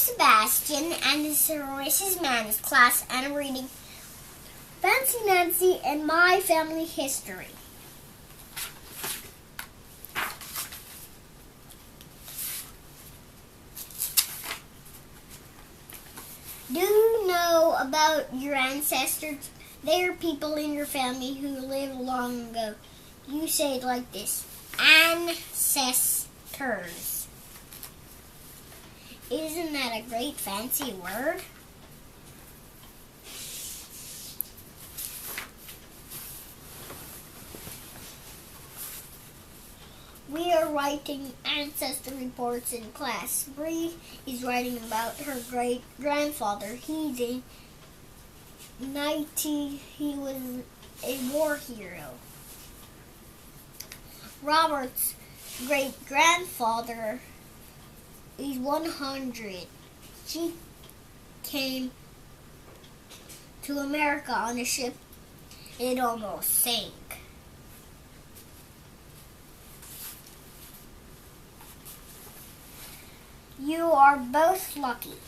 Sebastian, and this is Mrs. Mann's class, and I'm reading Fancy Nancy and My Family History. Do you know about your ancestors? They are people in your family who lived long ago. You say it like this: ancestors. Isn't that a great fancy word? We are writing ancestor reports in class. Bree is writing about her great-grandfather. He was a war hero. Robert's great-grandfather is 100. She came to America on a ship. It almost sank. You are both lucky,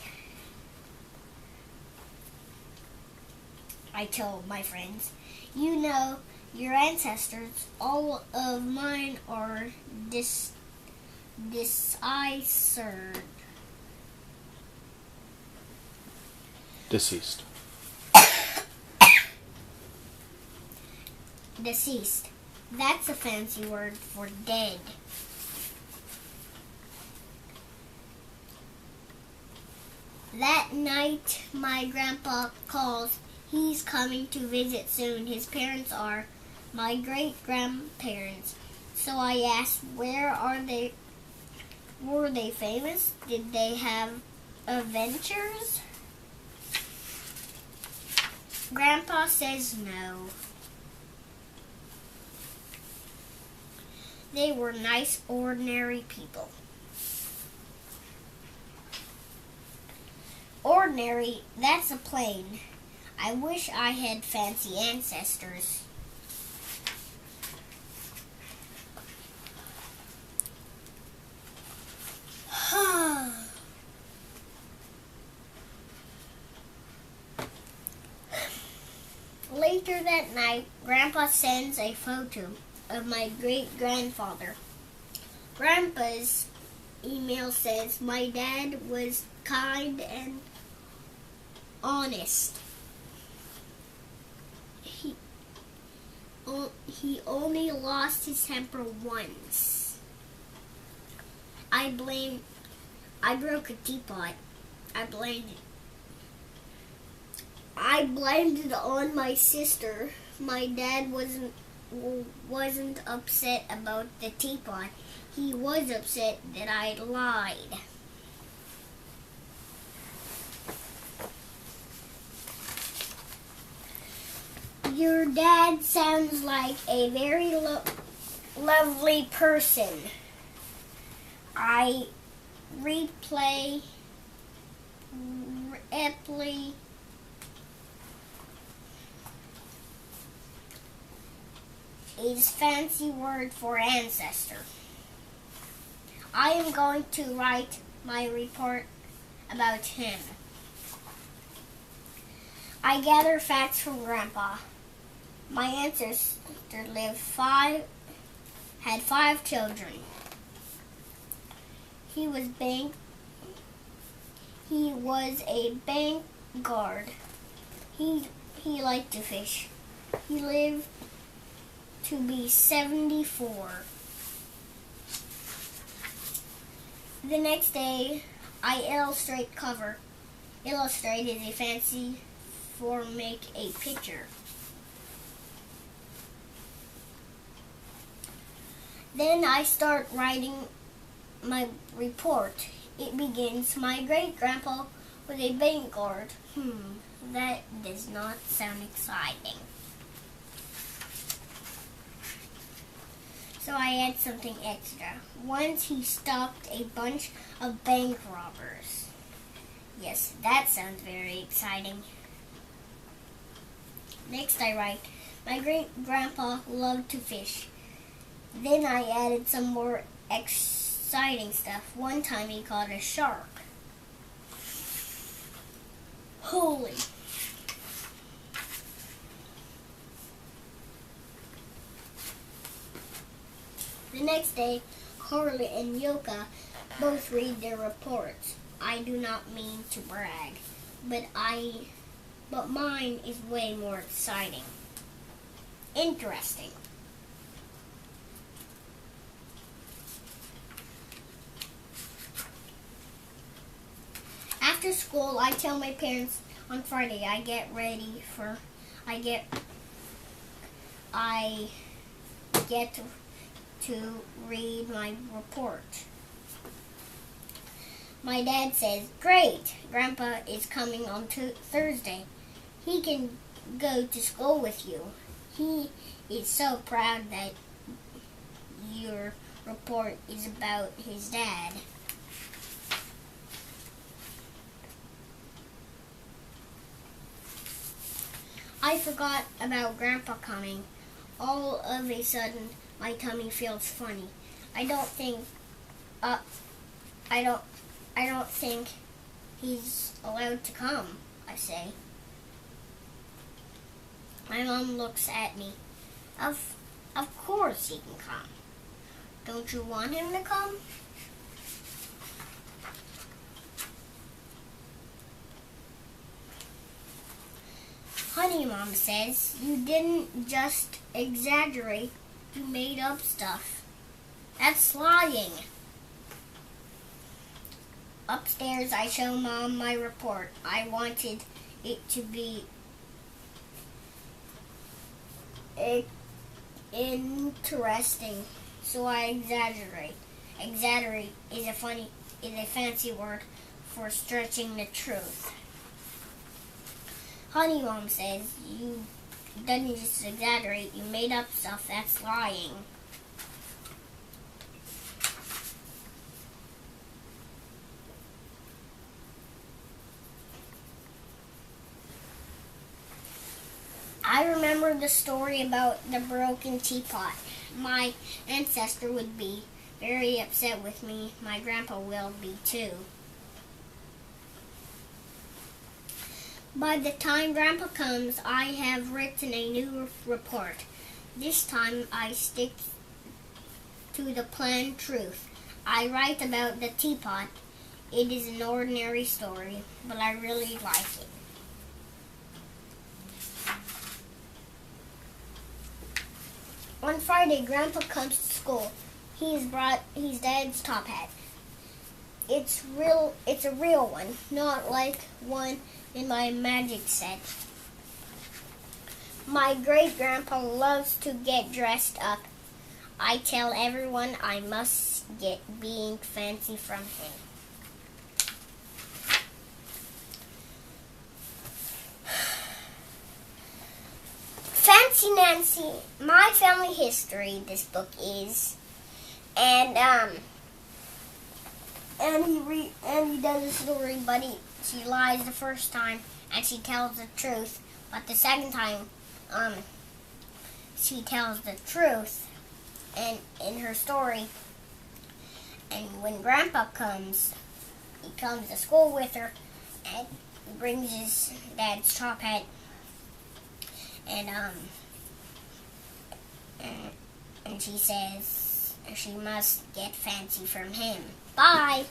I told my friends. You know your ancestors. All of mine are deceased. Deceased. That's a fancy word for dead. That night, my grandpa calls. He's coming to visit soon. His parents are my great-grandparents. So I asked, where are they? Were they famous? Did they have adventures? Grandpa says no. They were nice, ordinary people. Ordinary, that's a plane. I wish I had fancy ancestors. Later that night, Grandpa sends a photo of my great-grandfather. Grandpa's email says, my dad was kind and honest. He only lost his temper once. I broke a teapot. I blamed it on my sister. My dad wasn't upset about the teapot. He was upset that I lied. Your dad sounds like a very lovely person. I replay is fancy word for ancestor. I am going to write my report about him. I gather facts from Grandpa. My ancestor had 5 children. He was a bank guard. He liked to fish. He lived to be 74. The next day, I illustrated a fancy for make a picture. Then I start writing my report. It begins, my great-grandpa was a bank guard. That does not sound exciting. So I add something extra. Once he stopped a bunch of bank robbers. Yes, that sounds very exciting. Next I write, my great-grandpa loved to fish. Then I added some more exciting stuff. One time he caught a shark. holy. The next day, Carly and Yoka both read their reports. I do not mean to brag, but mine is way more exciting. Interesting. After school, I tell my parents on Friday I get to read my report. My dad says, "Great, Grandpa is coming on Thursday. He can go to school with you. He is so proud that your report is about his dad." I forgot about Grandpa coming. All of a sudden, my tummy feels funny. I don't think he's allowed to come, I say. My mom looks at me. Of course he can come. Don't you want him to come? Honey, Mom says, you didn't just exaggerate, you made up stuff. That's lying. Upstairs, I show Mom my report. I wanted it to be interesting, so I exaggerate. Exaggerate is a fancy word for stretching the truth. Honey, Mom says, you didn't just exaggerate, you made up stuff. That's lying. I remember the story about the broken teapot. My ancestor would be very upset with me. My grandpa will be too. By the time Grandpa comes, I have written a new report. This time I stick to the plain truth. I write about the teapot. It is an ordinary story, but I really like it. On Friday, Grandpa comes to school. He's brought his dad's top hat. It's a real one, not like one in my magic set. My great-grandpa loves to get dressed up. I tell everyone I must get being fancy from him. Fancy Nancy, my family history, this book is. And he does a story, but she lies the first time and she tells the truth. But the second time, she tells the truth and in her story. And when Grandpa comes, he comes to school with her and brings his dad's top hat. And she says she must get fancy from him. Bye.